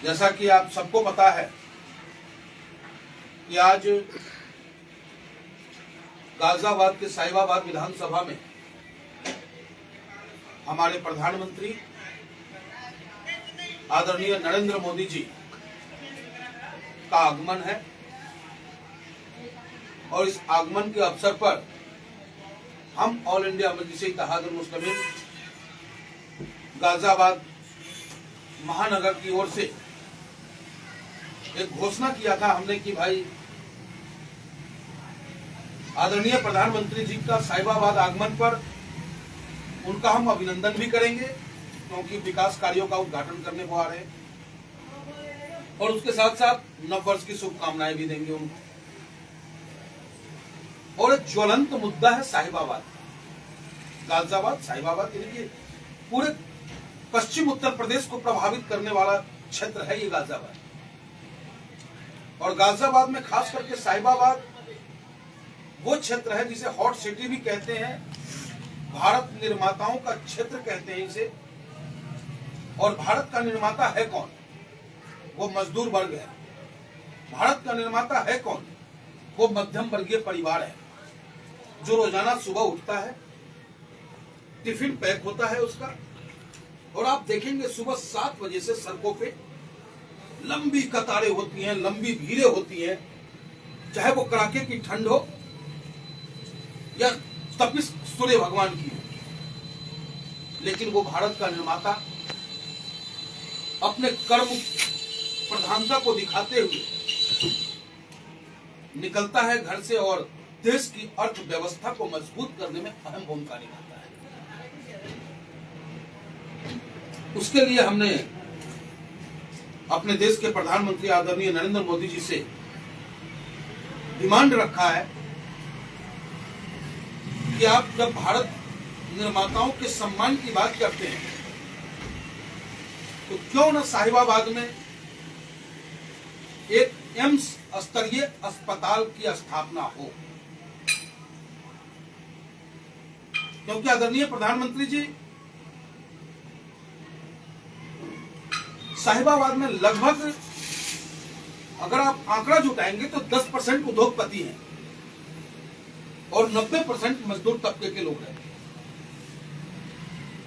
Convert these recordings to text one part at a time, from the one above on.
जैसा कि आप सबको पता है कि आज गाजियाबाद के साहिबाबाद विधानसभा में हमारे प्रधानमंत्री आदरणीय नरेंद्र मोदी जी का आगमन है और इस आगमन के अवसर पर हम ऑल इंडिया मजलिस इत्तेहादुल मुस्लिमीन गाजियाबाद महानगर की ओर से एक घोषणा किया था हमने कि भाई आदरणीय प्रधानमंत्री जी का साहिबाबाद आगमन पर उनका हम अभिनंदन भी करेंगे क्योंकि विकास कार्यों का उद्घाटन करने को आ रहे हैं और उसके साथ साथ नव वर्ष की शुभकामनाएं भी देंगे उनको। और एक ज्वलंत मुद्दा है साहिबाबाद, गाजियाबाद साहिबाबाद, यानी पूरे पश्चिम उत्तर प्रदेश को प्रभावित करने वाला क्षेत्र है ये गाजियाबाद। और गाजियाबाद में खास करके साहिबाबाद वो क्षेत्र है जिसे हॉट सिटी भी कहते हैं, भारत निर्माताओं का क्षेत्र कहते हैं इसे। और भारत का निर्माता है कौन? वो मजदूर वर्ग है। भारत का निर्माता है कौन? वो मध्यम वर्गीय परिवार है जो रोजाना सुबह उठता है, टिफिन पैक होता है उसका, और आप देखेंगे सुबह 7 बजे से सड़कों पे लंबी कतारें होती हैं, लंबी भीड़ें होती हैं, चाहे वो कड़ाके की ठंड हो या तपिश सूर्य भगवान की हो। लेकिन वो भारत का निर्माता अपने कर्म प्रधानता को दिखाते हुए निकलता है घर से और देश की अर्थव्यवस्था को मजबूत करने में अहम भूमिका निभाता है। उसके लिए हमने अपने देश के प्रधानमंत्री आदरणीय नरेंद्र मोदी जी से डिमांड रखा है कि आप जब भारत निर्माताओं के सम्मान की बात करते हैं तो क्यों न साहिबाबाद में एक एम्स स्तरीय अस्पताल की स्थापना हो, क्योंकि आदरणीय प्रधानमंत्री जी साहिबाबाद में लगभग अगर आप आंकड़ा जुटाएंगे तो 10% उद्योगपति हैं और 90% मजदूर तबके के लोग हैं।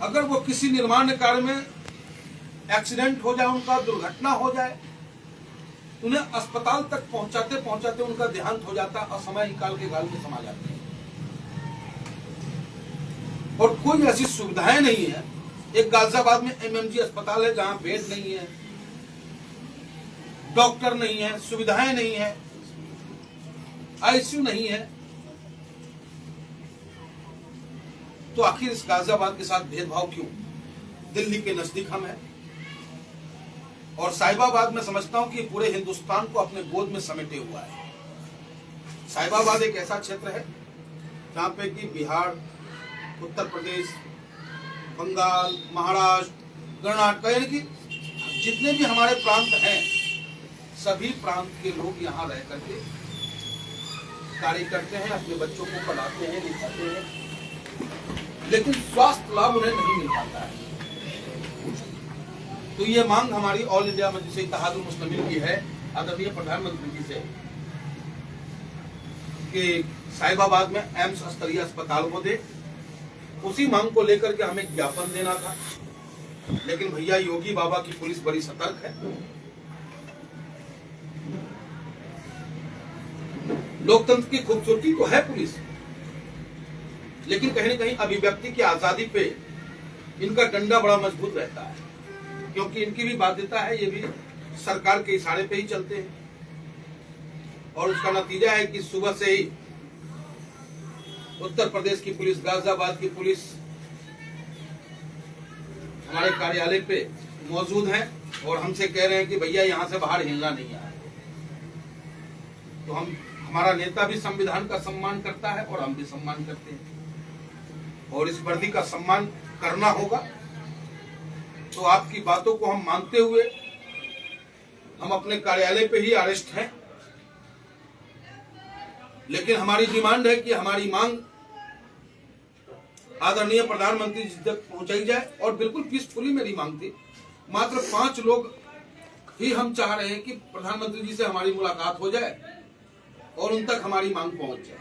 अगर वो किसी निर्माण कार्य में एक्सीडेंट हो जाए, उनका दुर्घटना हो जाए, उन्हें अस्पताल तक पहुंचाते पहुंचाते उनका देहांत हो जाता, असमय ही काल के गाल में समा जाते हैं और कोई ऐसी सुविधाएं नहीं है। एक गाजियाबाद में एमएमजी अस्पताल है जहां बेड नहीं है, डॉक्टर नहीं है, सुविधाएं नहीं है, आईसीयू नहीं है, तो आखिर इस गाजियाबाद के साथ भेदभाव क्यों? दिल्ली के नजदीक हम हैं और साहिबाबाद में समझता हूं कि पूरे हिंदुस्तान को अपने गोद में समेटे हुआ है। साहिबाबाद एक ऐसा क्षेत्र है जहां पे कि बिहार, उत्तर प्रदेश, बंगाल, महाराष्ट्र, कर्नाटक, यानी कि जितने भी हमारे प्रांत हैं सभी प्रांत के लोग यहाँ रह करके कार्य करते हैं, अपने बच्चों को पढ़ाते हैं, लिखाते हैं, लेकिन स्वास्थ्य लाभ उन्हें नहीं मिल पाता है। तो ये मांग हमारी ऑल इंडिया मजलिस इत्तेहादुल मुस्लिमीन की है आदरणीय प्रधानमंत्री जी से कि साहिबाबाद में एम्स स्तरीय अस्पताल को दे। उसी मांग को लेकर के हमें ज्ञापन देना था, लेकिन भैया योगी बाबा की पुलिस बड़ी सतर्क है। लोकतंत्र की खूबसूरती तो है पुलिस, लेकिन कहीं न कहीं अभिव्यक्ति की आजादी पे इनका डंडा बड़ा मजबूत रहता है, क्योंकि इनकी भी बाध्यता है, ये भी सरकार के इशारे पे ही चलते हैं। और उसका नतीजा है कि सुबह से ही उत्तर प्रदेश की पुलिस, गाजियाबाद की पुलिस हमारे कार्यालय पे मौजूद है और हमसे कह रहे हैं कि भैया यहां से बाहर हिलना नहीं है। तो हमारा नेता भी संविधान का सम्मान करता है और हम भी सम्मान करते हैं और इस वर्दी का सम्मान करना होगा। तो आपकी बातों को हम मानते हुए हम अपने कार्यालय पे ही अरेस्ट हैं, लेकिन हमारी डिमांड है कि हमारी मांग आदरणीय प्रधानमंत्री जी तक पहुंचाई जाए और बिल्कुल पीसफुली मेरी मांग थी। मात्र 5 लोग ही हम चाह रहे हैं कि प्रधानमंत्री जी से हमारी मुलाकात हो जाए और उन तक हमारी मांग पहुंच जाए।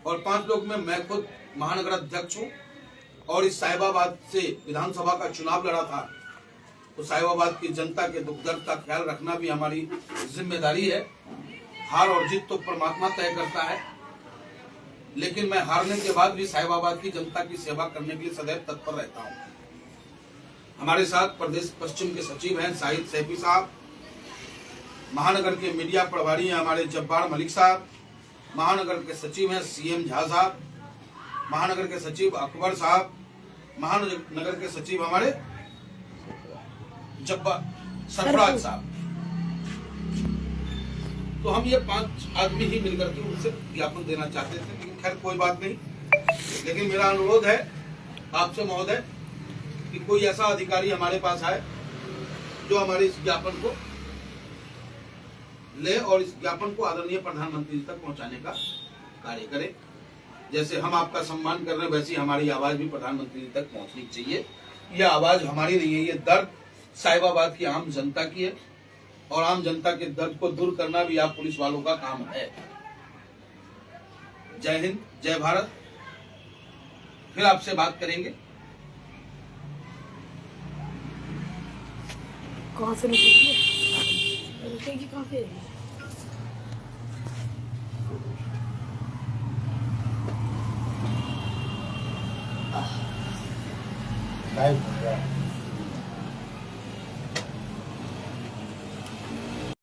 और 5 लोग में मैं खुद महानगर अध्यक्ष हूं और इस साहिबाबाद से विधानसभा का चुनाव लड़ा था, तो साहिबाबाद की जनता के दुख दर्द का ख्याल रखना भी हमारी जिम्मेदारी है। हार और जीत तो परमात्मा तय करता है, लेकिन मैं हारने के बाद भी साहिबाबाद की जनता की सेवा करने के लिए सदैव तत्पर रहता हूं। हमारे साथ प्रदेश पश्चिम के सचिव हैं शाहिद सैफी साहब, महानगर के मीडिया प्रभारी हैं हमारे जब्बार मलिक साहब, महानगर के सचिव हैं सीएम झा साहब, महानगर के सचिव अकबर साहब, महानगर के सचिव हमारे जब्बार सरफराज साहब। तो हम ये 5 आदमी ही मिलकर के उनसे ज्ञापन देना चाहते थे, लेकिन खैर कोई बात नहीं। लेकिन मेरा अनुरोध है आपसे महोदय कि कोई ऐसा अधिकारी हमारे पास आए जो हमारे इस ज्ञापन को ले और इस ज्ञापन को आदरणीय प्रधानमंत्री जी तक पहुंचाने का कार्य करे। जैसे हम आपका सम्मान कर रहे हैं, वैसी हमारी आवाज भी प्रधानमंत्री जी तक पहुंचनी चाहिए। यह आवाज हमारी नहीं है, ये दर्द साहिबाबाद की आम जनता की है और आम जनता के दर्द को दूर करना भी आप पुलिस वालों का काम है। जय हिंद, जय भारत। फिर आपसे बात करेंगे। कहाँ से रुकेगी कहाँ पे? टाइम हो गया।